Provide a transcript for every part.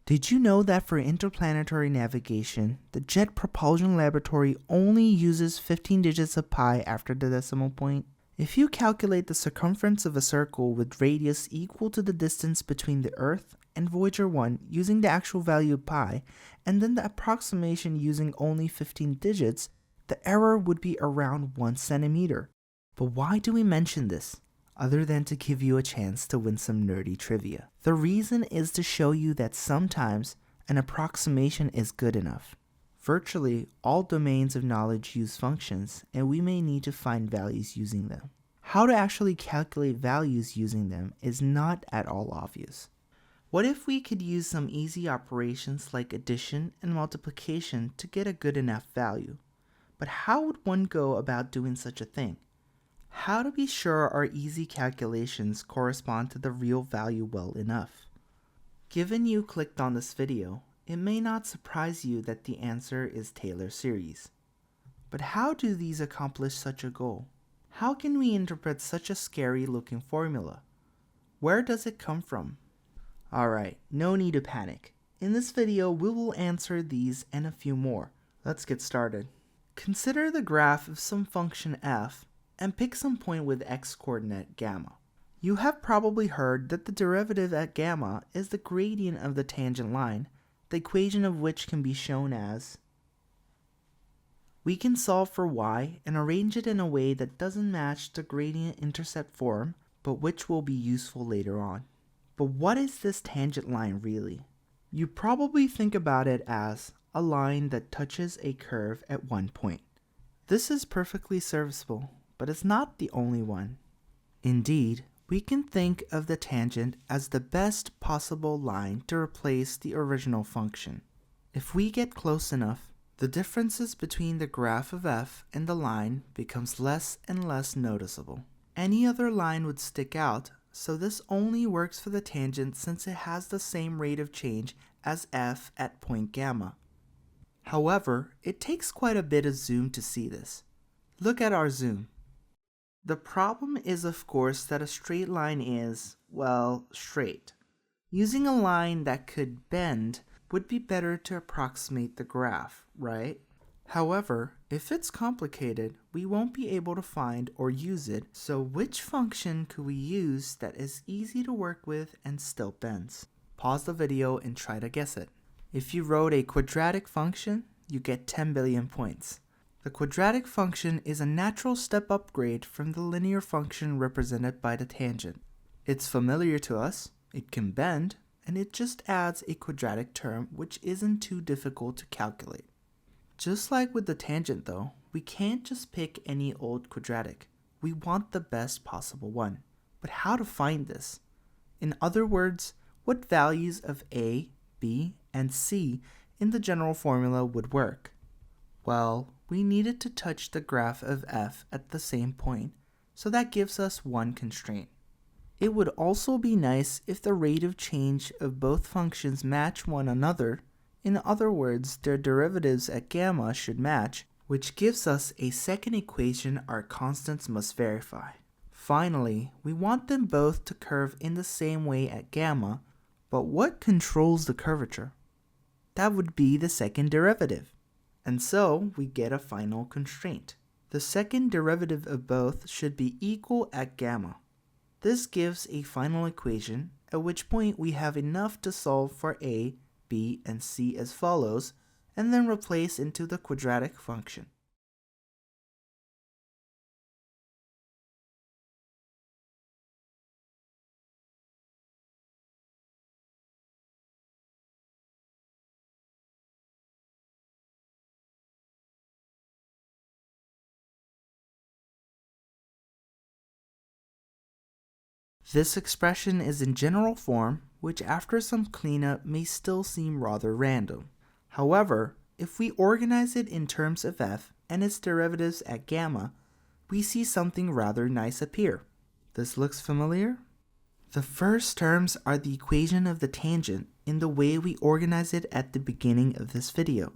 Did you know that for interplanetary navigation, the Jet Propulsion Laboratory only uses 15 digits of pi after the decimal point? If you calculate the circumference of a circle with radius equal to the distance between the Earth and Voyager 1 using the actual value of pi, and then the approximation using only 15 digits, the error would be around 1 centimeter. But why do we mention this, other than to give you a chance to win some nerdy trivia? The reason is to show you that sometimes an approximation is good enough. Virtually all domains of knowledge use functions, and we may need to find values using them. How to actually calculate values using them is not at all obvious. What if we could use some easy operations like addition and multiplication to get a good enough value? But how would one go about doing such a thing? How to be sure our easy calculations correspond to the real value well enough? Given you clicked on this video, it may not surprise you that the answer is Taylor series. But how do these accomplish such a goal? How can we interpret such a scary looking formula? Where does it come from? Alright, no need to panic. In this video, we will answer these and a few more. Let's get started. Consider the graph of some function f and pick some point with x-coordinate gamma. You have probably heard that the derivative at gamma is the gradient of the tangent line, the equation of which can be shown as. We can solve for y and arrange it in a way that doesn't match the gradient-intercept form, but which will be useful later on. But what is this tangent line really? You probably think about it as a line that touches a curve at one point. This is perfectly serviceable, but it's not the only one. Indeed, we can think of the tangent as the best possible line to replace the original function. If we get close enough, the differences between the graph of f and the line becomes less and less noticeable. Any other line would stick out, so this only works for the tangent since it has the same rate of change as f at point gamma. However, it takes quite a bit of zoom to see this. Look at our zoom. The problem is, of course, that a straight line is, well, straight. Using a line that could bend would be better to approximate the graph, right? However, if it's complicated, we won't be able to find or use it, so which function could we use that is easy to work with and still bends? Pause the video and try to guess it. If you wrote a quadratic function, you get 10 billion points. The quadratic function is a natural step upgrade from the linear function represented by the tangent. It's familiar to us, it can bend, and it just adds a quadratic term which isn't too difficult to calculate. Just like with the tangent though, we can't just pick any old quadratic. We want the best possible one. But how to find this? In other words, what values of a, b, and c in the general formula would work? Well, we needed to touch the graph of f at the same point, so that gives us one constraint. It would also be nice if the rate of change of both functions match one another. In other words, their derivatives at gamma should match, which gives us a second equation our constants must verify. Finally, we want them both to curve in the same way at gamma, but what controls the curvature? That would be the second derivative. And so we get a final constraint. The second derivative of both should be equal at gamma. This gives a final equation, at which point we have enough to solve for a, b, and c as follows, and then replace into the quadratic function. This expression is in general form, which after some cleanup may still seem rather random. However, if we organize it in terms of f and its derivatives at gamma, we see something rather nice appear. This looks familiar? The first terms are the equation of the tangent in the way we organize it at the beginning of this video.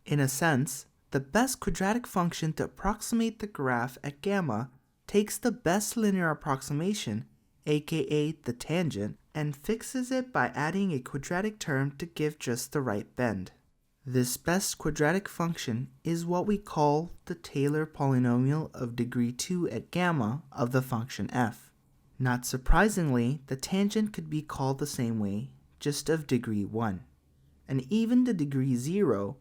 In a sense, the best quadratic function to approximate the graph at gamma takes the best linear approximation, aka the tangent, and fixes it by adding a quadratic term to give just the right bend. This best quadratic function is what we call the Taylor polynomial of degree 2 at gamma of the function f. Not surprisingly, the tangent could be called the same way, just of degree 1. And even the degree 0,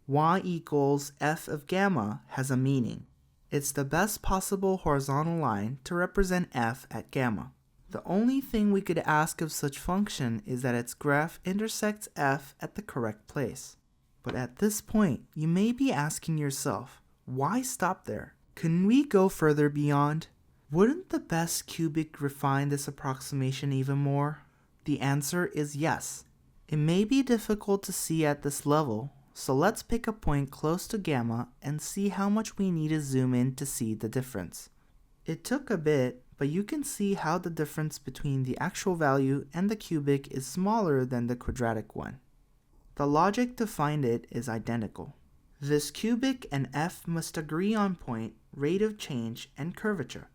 y equals f of gamma has a meaning. It's the best possible horizontal line to represent f at gamma. The only thing we could ask of such function is that its graph intersects f at the correct place. But at this point, you may be asking yourself, why stop there? Couldn't we go further beyond? Wouldn't the best cubic refine this approximation even more? The answer is yes. It may be difficult to see at this level, so let's pick a point close to gamma and see how much we need to zoom in to see the difference. It took a bit, but you can see how the difference between the actual value and the cubic is smaller than the quadratic one. The logic to find it is identical. This cubic and f must agree on point, rate of change, and curvature.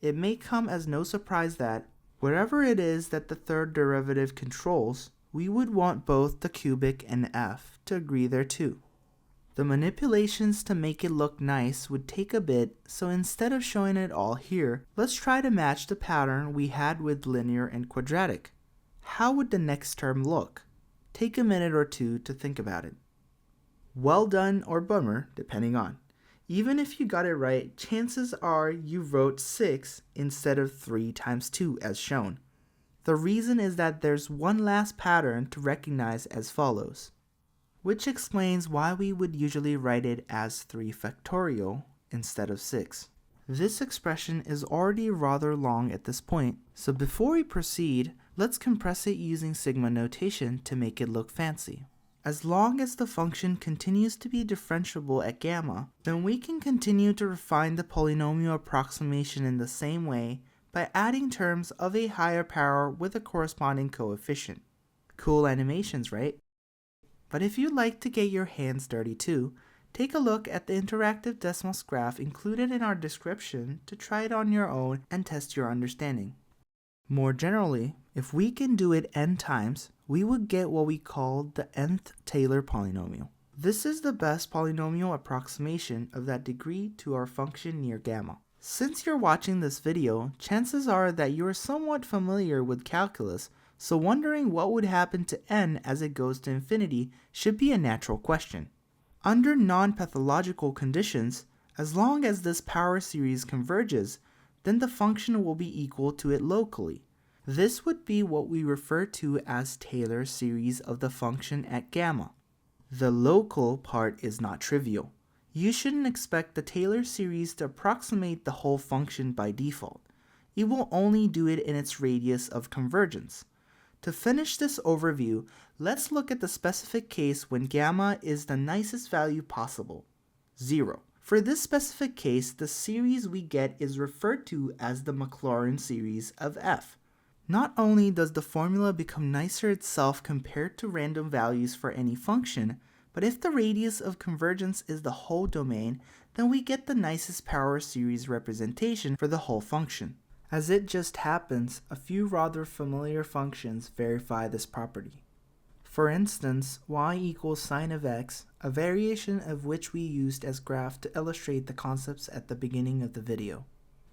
It may come as no surprise that, wherever it is that the third derivative controls, we would want both the cubic and f to agree there too. The manipulations to make it look nice would take a bit, so instead of showing it all here, let's try to match the pattern we had with linear and quadratic. How would the next term look? Take a minute or two to think about it. Well done or bummer, depending on. Even if you got it right, chances are you wrote 6 instead of 3 times 2 as shown. The reason is that there's one last pattern to recognize as follows, which explains why we would usually write it as 3 factorial instead of 6. This expression is already rather long at this point, so before we proceed, let's compress it using sigma notation to make it look fancy. As long as the function continues to be differentiable at gamma, then we can continue to refine the polynomial approximation in the same way by adding terms of a higher power with a corresponding coefficient. Cool animations, right? But if you'd like to get your hands dirty too, take a look at the interactive Desmos graph included in our description to try it on your own and test your understanding. More generally, if we can do it n times, we would get what we call the nth Taylor polynomial. This is the best polynomial approximation of that degree to our function near gamma. Since you're watching this video, chances are that you are somewhat familiar with calculus, so wondering what would happen to n as it goes to infinity should be a natural question. Under non-pathological conditions, as long as this power series converges, then the function will be equal to it locally. This would be what we refer to as Taylor series of the function at gamma. The local part is not trivial. You shouldn't expect the Taylor series to approximate the whole function by default. It will only do it in its radius of convergence. To finish this overview, let's look at the specific case when gamma is the nicest value possible, 0. For this specific case, the series we get is referred to as the Maclaurin series of f. Not only does the formula become nicer itself compared to random values for any function, but if the radius of convergence is the whole domain, then we get the nicest power series representation for the whole function. As it just happens, a few rather familiar functions verify this property. For instance, y equals sine of x, a variation of which we used as graph to illustrate the concepts at the beginning of the video.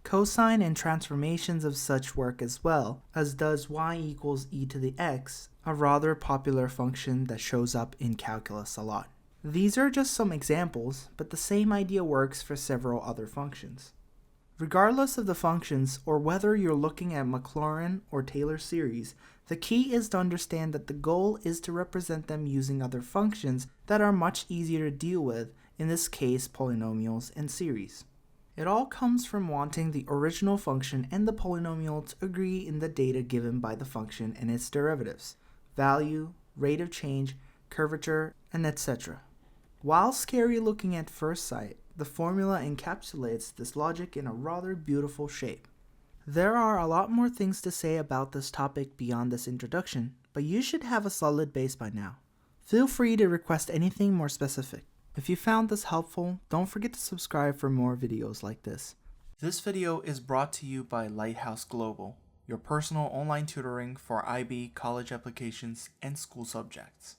Cosine and transformations of such work as well, as does y equals e to the x, a rather popular function that shows up in calculus a lot. These are just some examples, but the same idea works for several other functions. Regardless of the functions, or whether you're looking at Maclaurin or Taylor series, the key is to understand that the goal is to represent them using other functions that are much easier to deal with, in this case polynomials and series. It all comes from wanting the original function and the polynomial to agree in the data given by the function and its derivatives, value, rate of change, curvature, and etc. While scary looking at first sight, the formula encapsulates this logic in a rather beautiful shape. There are a lot more things to say about this topic beyond this introduction, but you should have a solid base by now. Feel free to request anything more specific. If you found this helpful, don't forget to subscribe for more videos like this. This video is brought to you by Lighthouse Global, your personal online tutoring for IB, college applications, and school subjects.